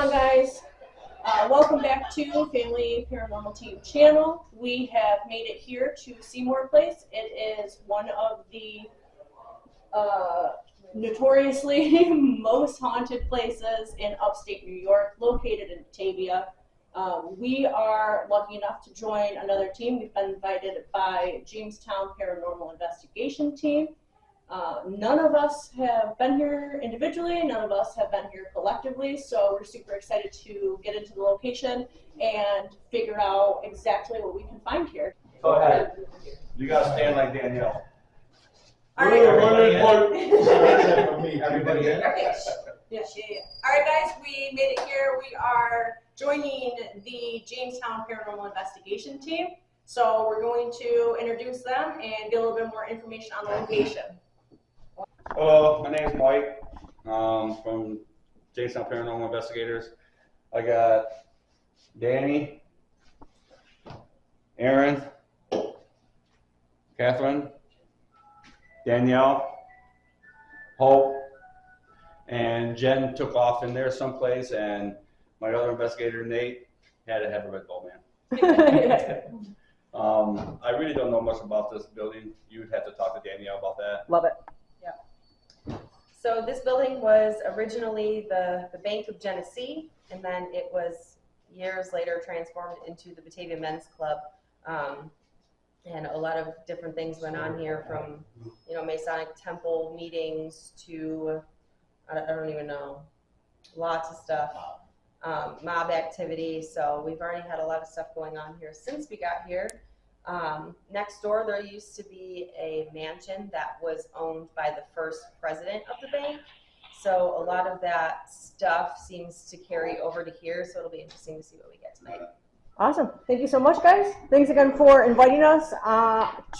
Hello guys, welcome back to Family Paranormal Team channel. We have made it here to Seymour Place. It is one of the notoriously most haunted places in upstate New York, located in Batavia. We are lucky enough to join another team. We've been invited by Jamestown Paranormal Investigation team. None of us have been here individually, none of us have been here collectively, so we're super excited to get into the location and figure out exactly what we can find here. Go ahead. You gotta stand like Danielle. All right. Everybody in? Okay. Yeah. All right, guys, we made it here. We are joining the Jamestown Paranormal Investigation team. So we're going to introduce them and get a little bit more information on the location. Hello, my name is Mike from Jamestown Paranormal Investigators. I got Danny, Aaron, Catherine, Danielle, Hope, and Jen took off in there someplace, and my other investigator, Nate, had to have a Red Bull, man. I really don't know much about this building. You would have to talk to Danielle about that. Love it. So this building was originally the Bank of Genesee, and then it was years later transformed into the Batavia Men's Club. And a lot of different things went on here, from Masonic temple meetings to I don't even know, lots of stuff, mob activity. So we've already had a lot of stuff going on here since we got here. Next door, there used to be a mansion that was owned by the first president of the bank. So a lot of that stuff seems to carry over to here. So it'll be interesting to see what we get tonight. Awesome. Thank you so much, guys. Thanks again for inviting us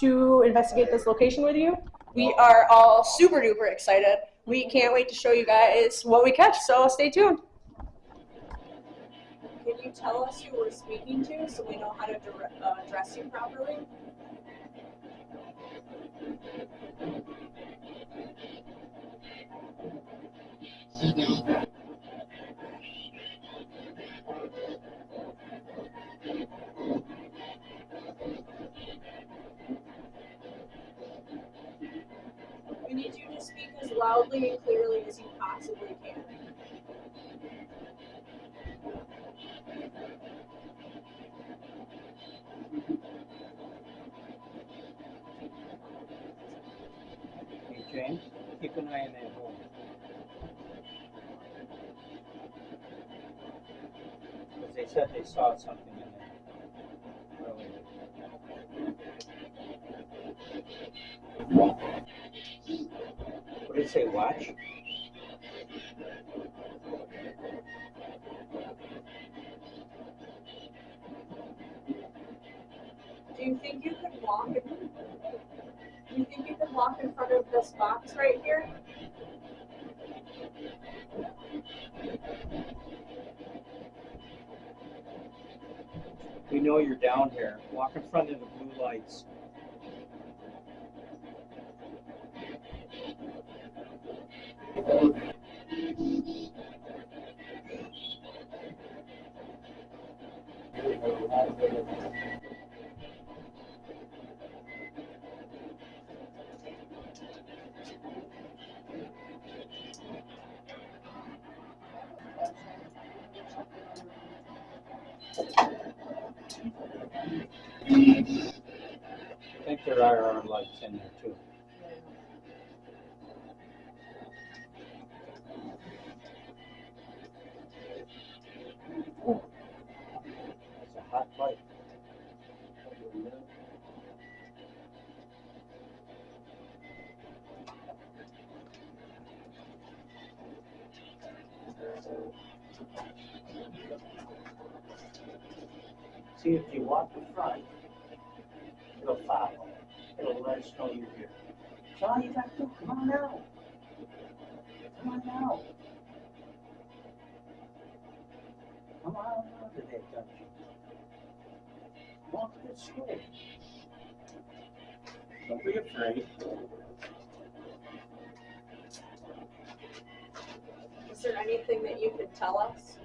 to investigate this location with you. We are all super duper excited. We can't wait to show you guys what we catch, so stay tuned. Can you tell us who we're speaking to so we know how to address you properly? We need you to speak as loudly and clearly as you possibly can. Hey, James, keep an eye on that hole. Because they said they saw something in there earlier. What did it say, watch? Do you think you could walk in front of this box right here? We know you're down here. Walk in front of the blue lights. I think there are lights in there too. It's a hot light. See, if you walk in front, it'll follow. It'll let us know you're here. That's all you got to do. Come on now. Come on now. Come on out of that dungeon. Walk this way. Don't be afraid. Is there anything that you could tell us?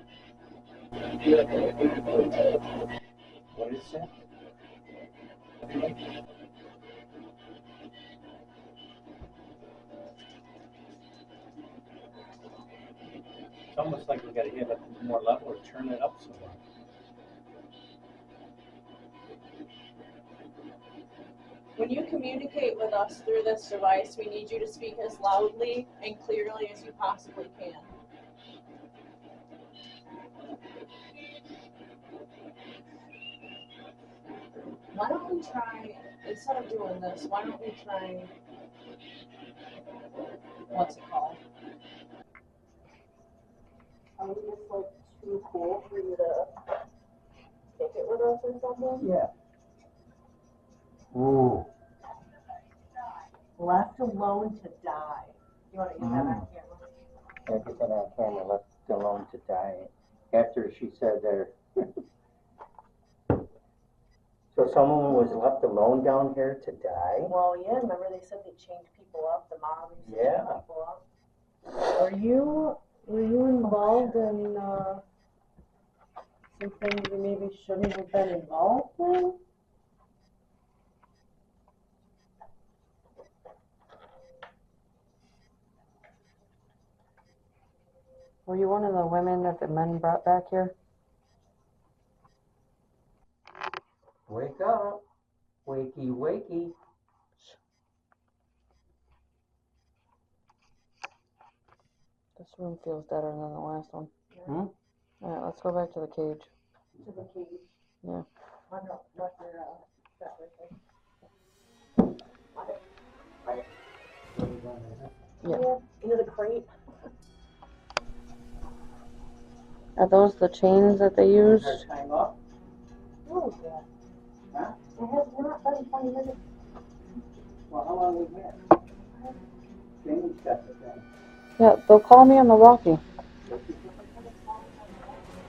What is that? It's almost like we gotta hit it more level or turn it up somewhere. When you communicate with us through this device, we need you to speak as loudly and clearly as you possibly can. Why don't we try, instead of doing this, why don't we try, what's it called? Are we just like too cool for you to take it with us or something? Yeah. Ooh. Left alone to die. You want to use that on camera? Yeah, get that on camera, left alone to die. After she said there. So someone was left alone down here to die? Well, yeah, remember they said they'd change people up, the mob used to Yeah. change people up. Were you involved in some things you maybe shouldn't have been involved in? Were you one of the women that the men brought back here? Wake up. Wakey, wakey. This room feels better than the last one. Hmm? Alright, let's go back to the cage. To the cage? Yeah. I don't know, what your, that right there. Yeah. Into the crate. Are those the chains that they used? Is our time up? Oh, yeah. Huh? It has not been 20 minutes. Well, how long we had? Jamie's got the thing. Yeah, they'll call me on the walkie.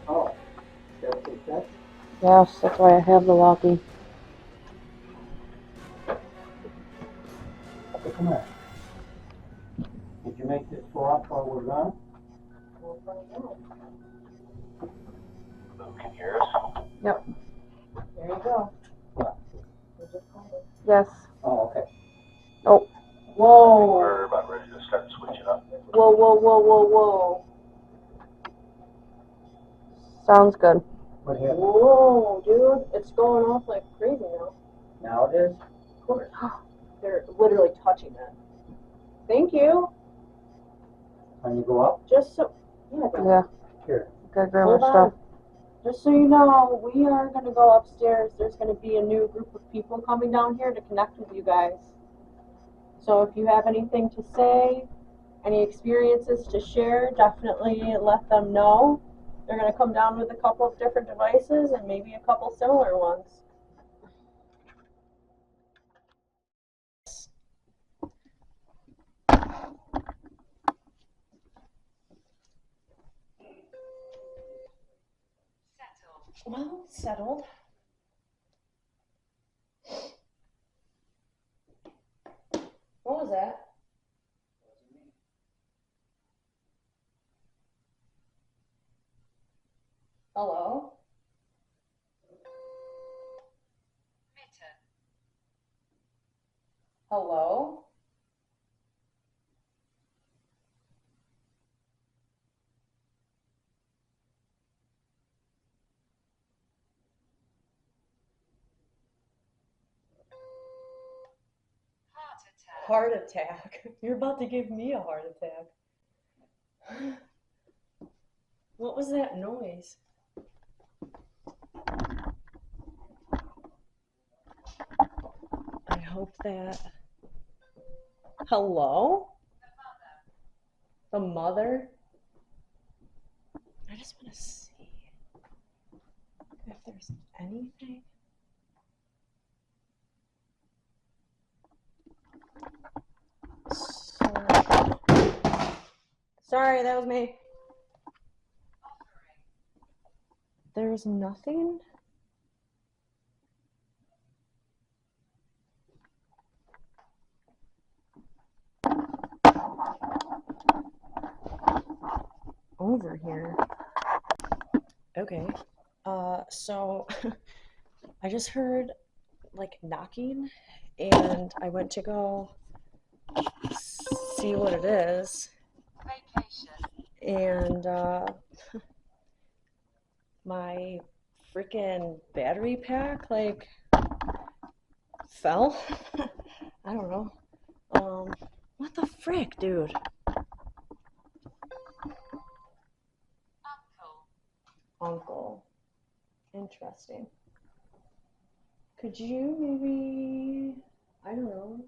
Oh, that's what it said? Yes, that's why I have the walkie. Okay, come here. Did you make this go off while we're gone? We'll find out. Can you hear us? Yep. There you go. What? We just called it. Yes. Oh, okay. Oh. Whoa. We're about ready to start switching up. Whoa, whoa, whoa, whoa, whoa. Sounds good. What happened? Whoa, dude. It's going off like crazy now. Now it is? Of course. They're literally touching it. Thank you. Can you go up? Just so, yeah, Yeah. Here. Gotta grab hold my on. stuff. Just so you know, we are going to go upstairs. There's going to be a new group of people coming down here to connect with you guys. So if you have anything to say, any experiences to share, definitely let them know. They're going to come down with a couple of different devices and maybe a couple similar ones. Well, settled. What was that? Hello? Hello? Heart attack? You're about to give me a heart attack. What was that noise? I hope that... Hello? The mother? I just want to see if there's anything. Sorry, that was me. There's nothing? Over here. Okay. So I just heard like knocking, and I went to go see what it is. And my freaking battery pack like fell. I don't know. What the frick, dude? Uncle. Interesting. Could you maybe, I don't know,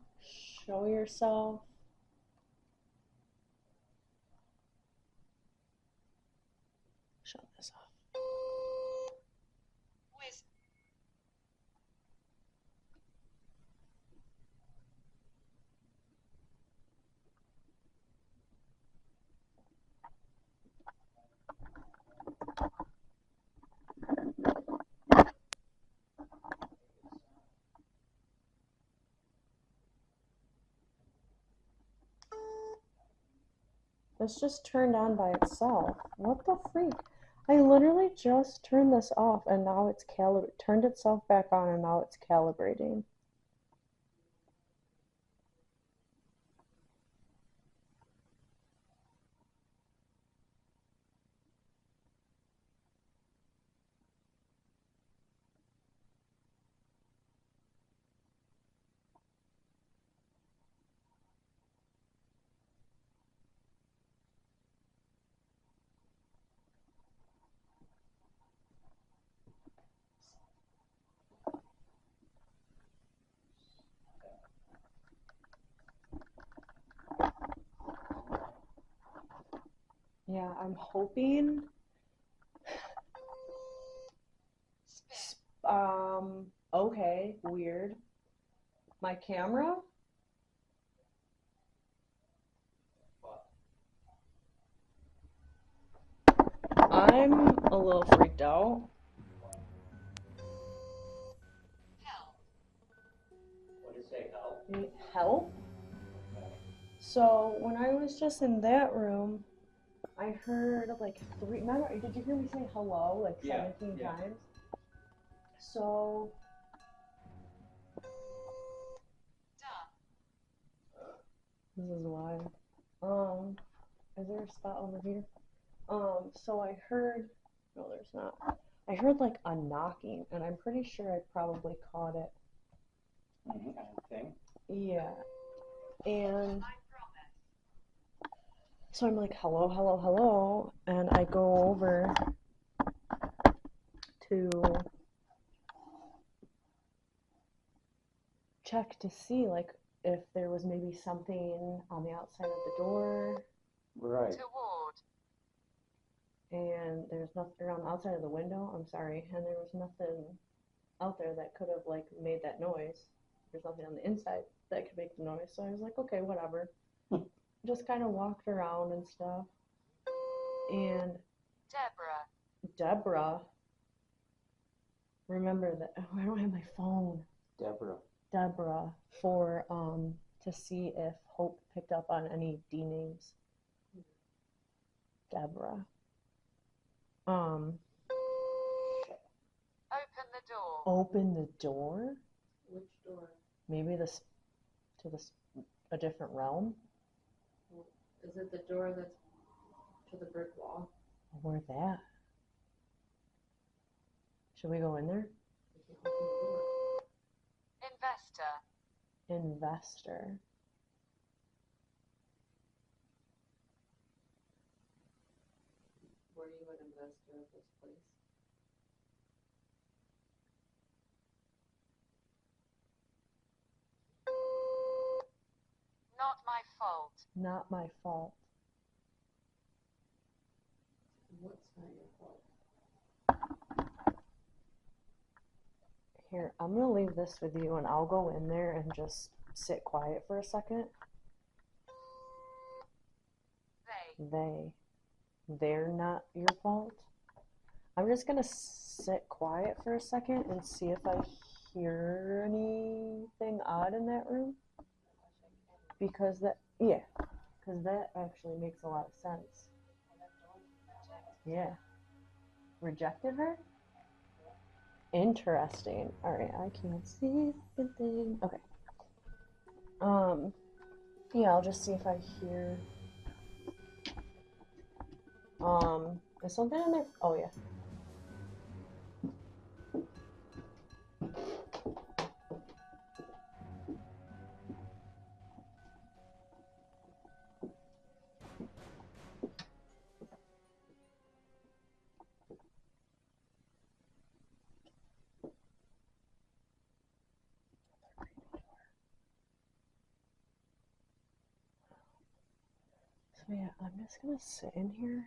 show yourself? Shut this off. This just turned on by itself. What the freak? I literally just turned this off and now it's turned itself back on and now it's calibrating. Yeah, I'm hoping. Okay, weird. My camera? I'm a little freaked out. What did it say, help? Help? So when I was just in that room, I heard like three. Remember, did you hear me say hello like 17 times? So. This is why. Is there a spot over here? So I heard. No, there's not. I heard like a knocking, and I'm pretty sure I probably caught it. Thing. Yeah. And so I'm like, hello, hello, hello, and I go over to check to see like if there was maybe something on the outside of the door. Right. And there's nothing on the outside of the window. I'm sorry, and there was nothing out there that could have like made that noise. There's nothing on the inside that could make the noise. So I was like, okay, whatever. Just kind of walked around and stuff. And Deborah. Remember that? Oh, I don't have my phone. Deborah for to see if Hope picked up on any D names. Deborah. Open the door? Which door? Maybe this to this a different realm? Is it the door that's to the brick wall? Where's that? Should we go in there? We can open the door. Investor. Were you an investor of this place? Not my fault. What's not your fault? Here, I'm gonna leave this with you and I'll go in there and just sit quiet for a second. They're not your fault. I'm just gonna sit quiet for a second and see if I hear anything odd in that room. Because that actually makes a lot of sense. Yeah. rejected her? Interesting. Alright, I can't see anything. Okay. Yeah, I'll just see if I hear. Is something in there? Oh, yeah. So yeah, I'm just gonna sit in here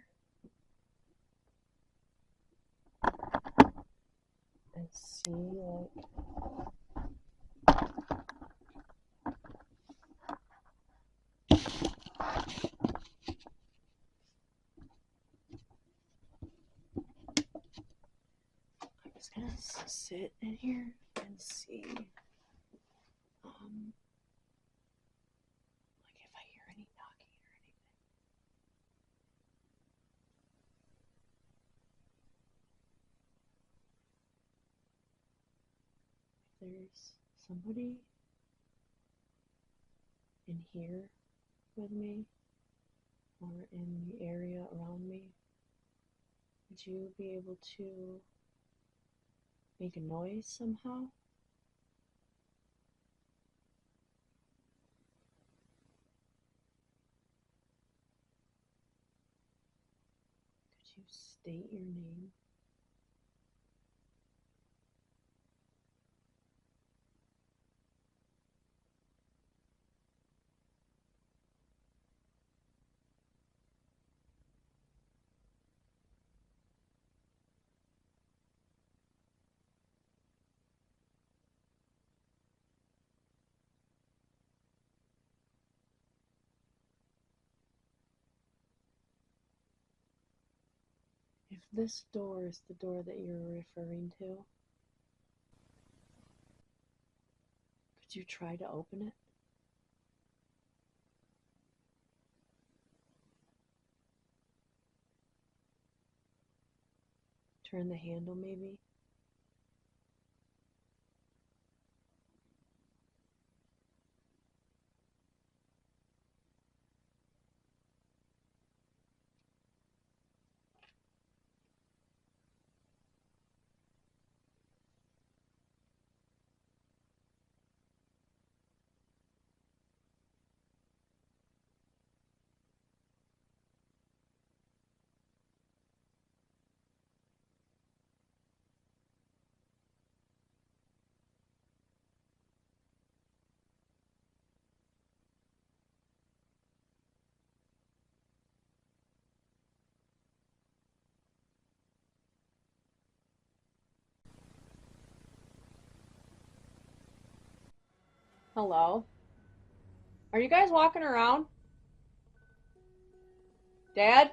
and see, like, I'm just gonna sit in here and see, like if I hear any knocking or anything. If there's somebody in here with me or in the area around me, would you be able to make a noise somehow? Could you state your name? If this door is the door that you're referring to, could you try to open it? Turn the handle, maybe? Hello? Are you guys walking around? Dad?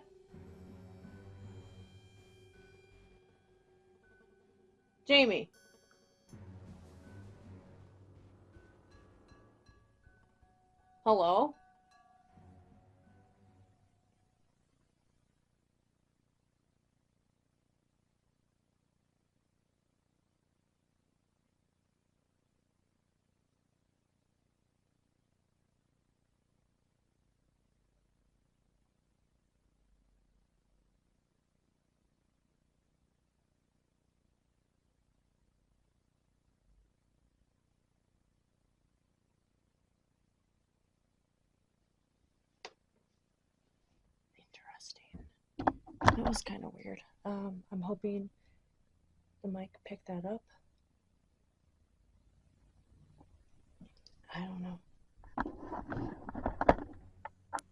Jamie? Hello? Interesting. That was kind of weird. I'm hoping the mic picked that up. I don't know.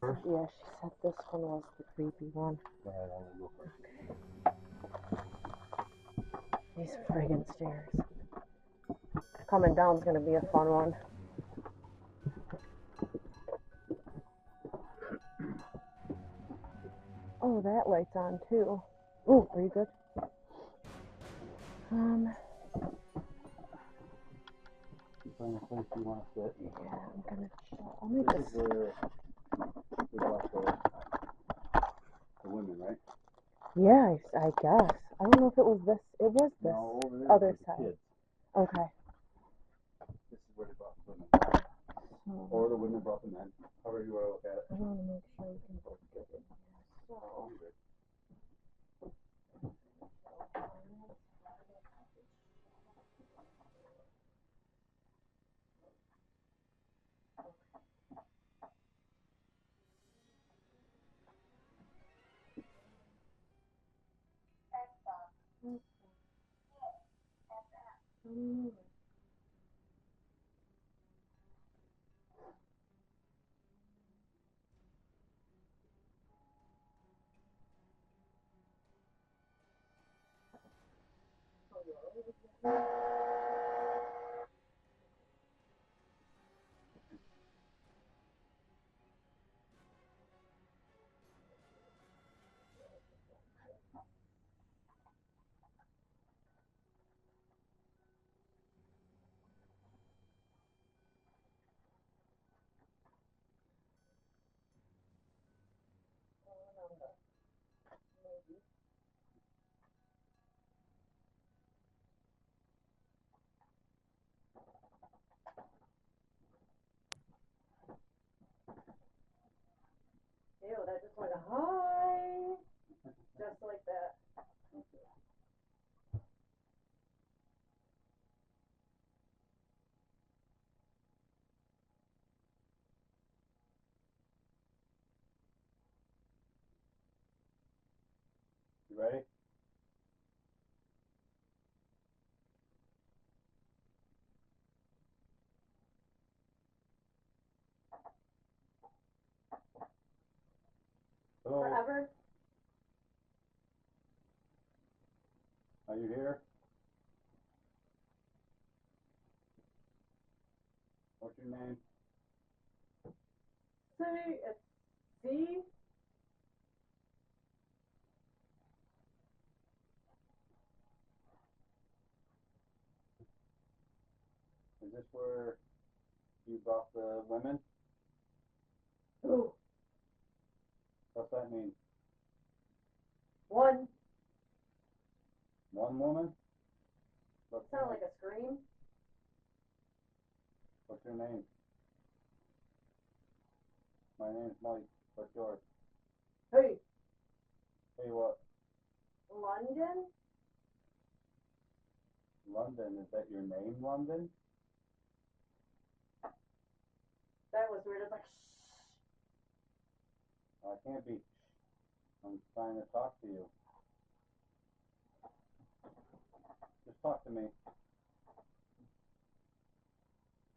Yeah, she said this one was the creepy one. These friggin' stairs. Coming down's gonna be a fun one. Oh, that light's on too. Ooh, are you good? Find a place you want to sit. Yeah, I'm gonna. I'll make This this. is where we brought the women, right? Yeah, I guess. I don't know if it was this. It was this. No, over there other was the side. kids. Okay. This is where they brought the women. So, Or the women brought the men. However you want to look at it. I want to make sure we can both get in here. So. Ew, that just went hi. Just like that. You ready? Hello? Forever. Are you here? What's your name? See, it's C. Is this where you brought the women? Ooh, What's that mean? one. One woman? Sounded like a scream. What's your name? My name's Mike. What's yours? Hey, Hey, what? London? London. Is that your name, London? That was weird. It's like, shh. I can't be. I'm trying to talk to you. Just talk to me.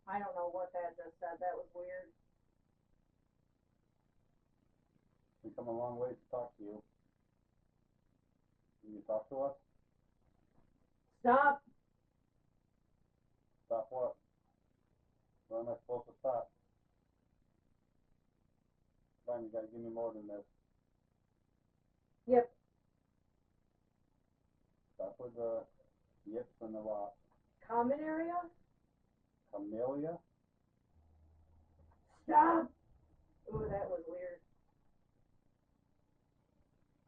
I don't know what that just said. That was weird. We come a long way to talk to you. Can you talk to us? Stop. Stop what? Where am I supposed to stop? Fine, you gotta give me more than this. Yep. Stop with the yips and the what? Common area? Camellia? Stop. Ooh, that was weird.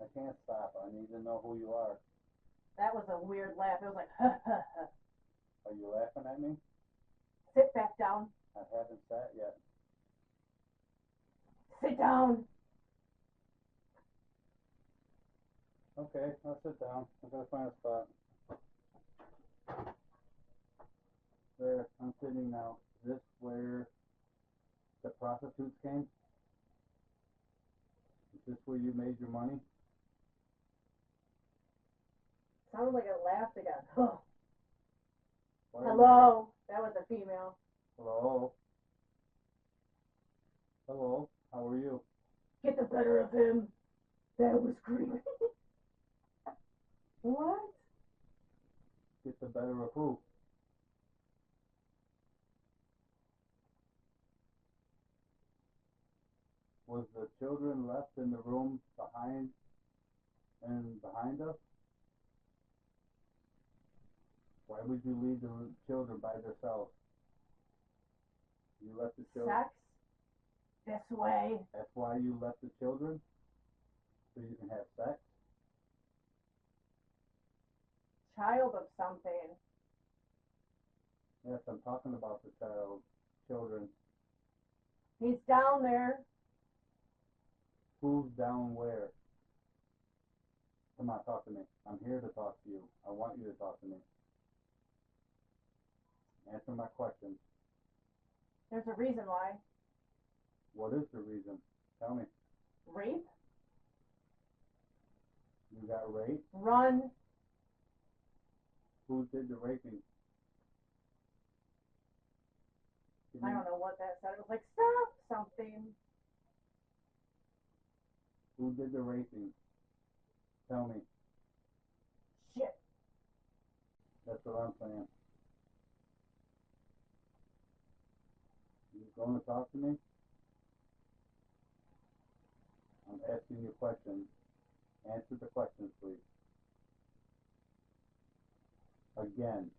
I can't stop. I need to know who you are. That was a weird laugh. It was like, ha ha ha. Are you laughing at me? Sit back down. I haven't sat yet. Sit down. Okay, I'll sit down. I gotta find a spot. There, I'm sitting now. Is this where the prostitutes came? Is this where you made your money? Sounded like it laughed again. Huh. What are you- Hello. That was a female. Hello? Hello? How are you? Get the better of him. That was creepy. What? Get the better of who? Was the children left in the room behind us? Why would you leave the children by themselves? You left the children. Sex? This way. That's why you left the children? So you can have sex? child of something. Yes, I'm talking about the children. He's down there. Who's down where? Come on, talk to me. I'm here to talk to you. I want you to talk to me. Answer my question. There's a reason why. What is the reason? Tell me. Rape? You got raped? Run. Who did the raping? I don't know what that said. It was like, stop something. Who did the raping? Tell me. Shit. That's what I'm saying. You going to talk to me? I'm asking you questions. Answer the questions, please. Again,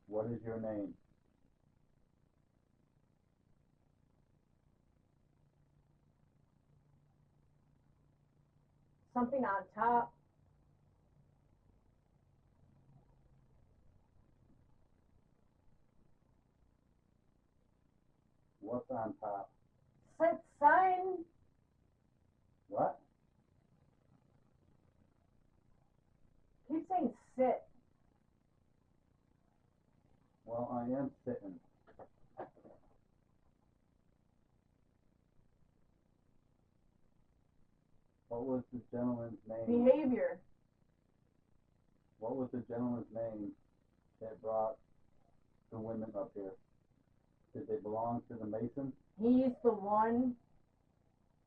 what is your name? Something on top. What's on top? Said sign. What? Keep saying sit. Well, I am sitting. What was the gentleman's name? Behavior. What was the gentleman's name that brought the women up here? Did they belong to the Masons? He's the one.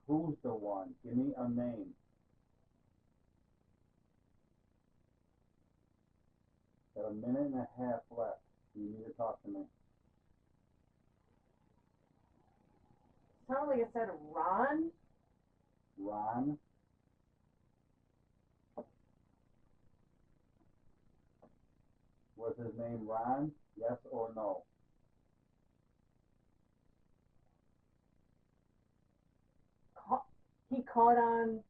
Who's the one? Give me a name. Got a minute and a half left. You need to talk to me. Sounded like it said Ron. Ron? Was his name Ron? Yes or no? He caught on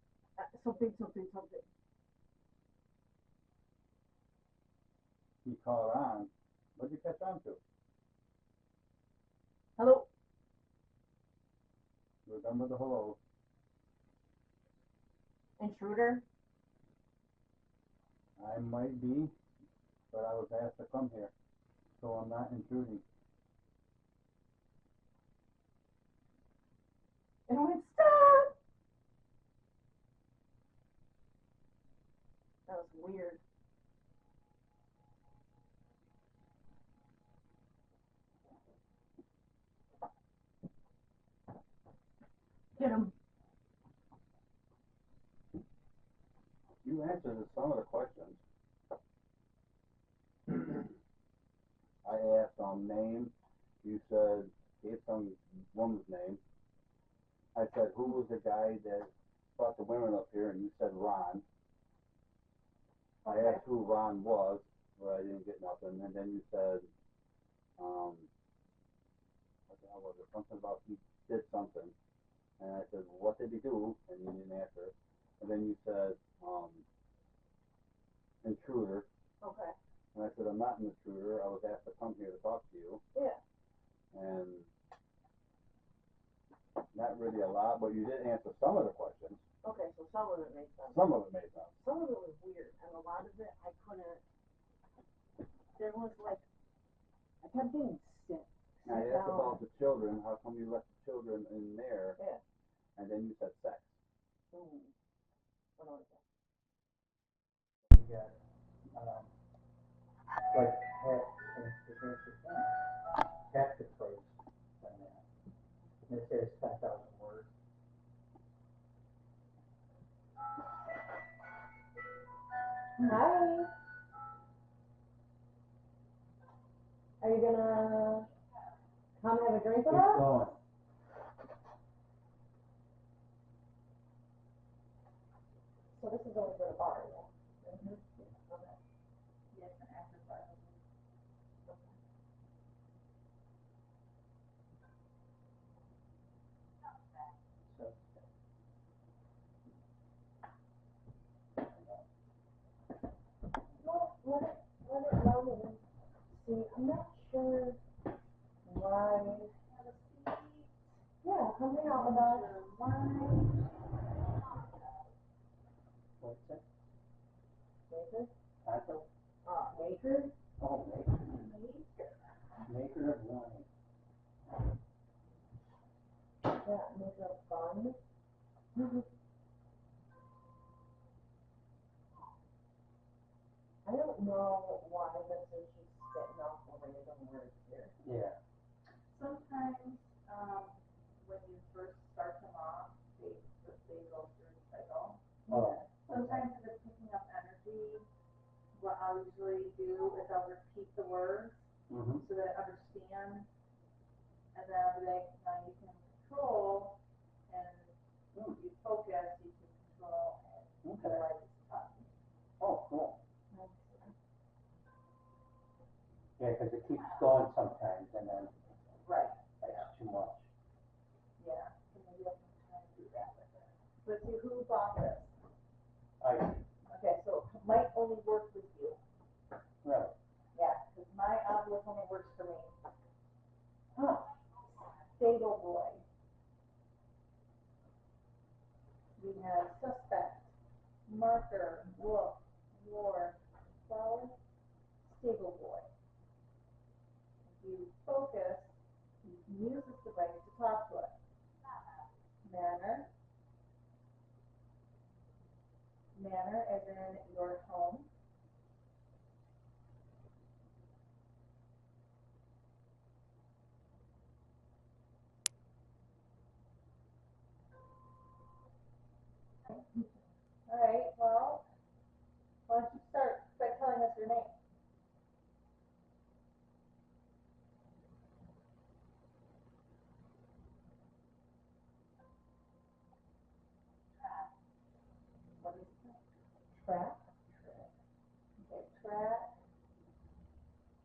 something. He caught on. What did you catch on to? Hello. We're done with the hello. Intruder. I might be, but I was asked to come here, so I'm not intruding. And I went, stop! That was weird. Get him. You answered some of the questions. I asked name. You said, gave some woman's name. I said, who was the guy that brought the women up here? And you said Ron. I asked who Ron was, but I didn't get nothing. And then you said, what the hell was it? Something about he did something. And I said, well, what did he do? And you didn't answer. And then you said, intruder. Okay. And I said, I'm not an intruder. I was asked to come here to talk to you. Yeah. And not really a lot, but you did answer some of the questions. Okay, so some of it made sense. Some of it made sense. Some of it was weird, and a lot of it I couldn't. There was like, I kept getting sick. Now, I asked about the children. How come you left the children in there? Yeah. And then you said sex. What was that? We got, like, half the place on that. And it says 10,000 words. Hi. Are you gonna come have a drink with Keep us? going. So this is only for the bar, yeah? Mm-hmm. Okay. Yes, and after bar. So, Well, What's that? Maker? Tonto? Maker? Oh, maker. Maker of wine. Yeah, maker of fun. I don't know why this is just spitting off random words here. Yeah. Sometimes, when you first start them off, they go through the cycle. Oh. Sometimes if it's picking up energy, what I'll usually do is I'll repeat the words Mm-hmm. so that it understands, and then I'll be like, now you can control, and you focus, you can control, and Okay. realize it's tough. Oh, cool. Yeah, because it keeps going sometimes, and then Right, that's too much. yeah, so maybe I can try and do that with it. Let's see, who bought this? Okay, so it might only work with you. Right. Yeah, because my obvious only works for me. Huh. Stable boy. We have suspect, marker, wolf, war, flower, stable boy. If you focus, you can use this device to talk to us. Manner. Manner as in your home. All right, well, why don't you start by telling us your name? What is that? Track? Okay, track.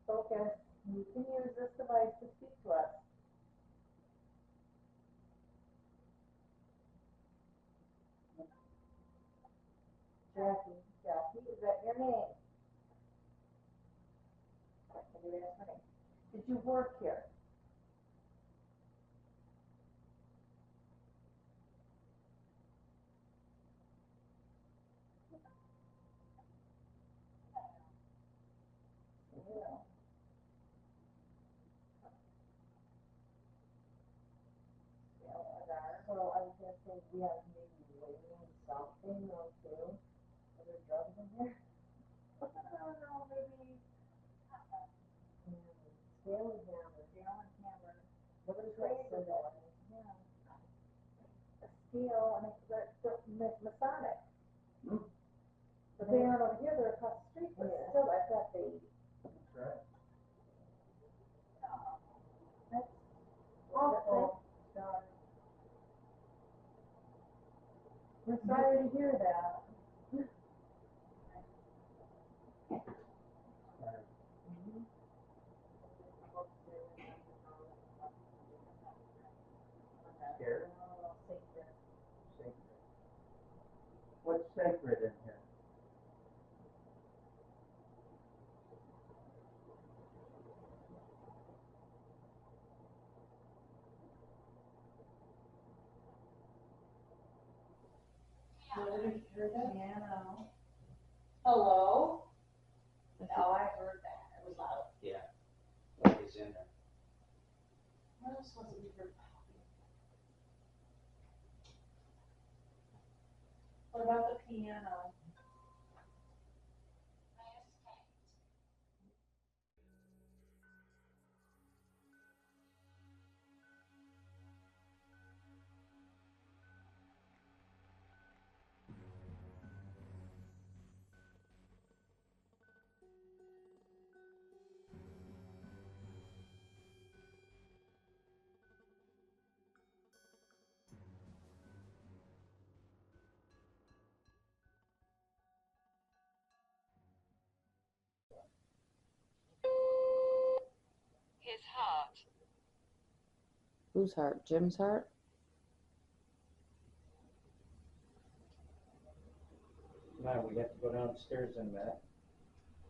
Focus. You can use this device to speak to us. Jackie, is that your name? Can you ask her name? Did you work here? Yeah. So I was gonna say, we have maybe waiting something or two. Are there drugs in here? I don't know, maybe Scale and hammer. scale and hammer. Nobody's Trade got with symbol. it. Yeah. A scale and it's Masonic. But they aren't over here, they're across the street, but Yeah. still, I thought they. That's right. That's awful. Darn. We're sorry to hear that. Scared? Oh, sacred. Sacred. What's sacred in here? Piano. Hello? No, I heard that. It was loud. Yeah. What is in there? What else was it we heard? What about the piano? His heart. Whose heart? Jim's heart? Now we have to go downstairs in that.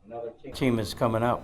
Another team is coming out.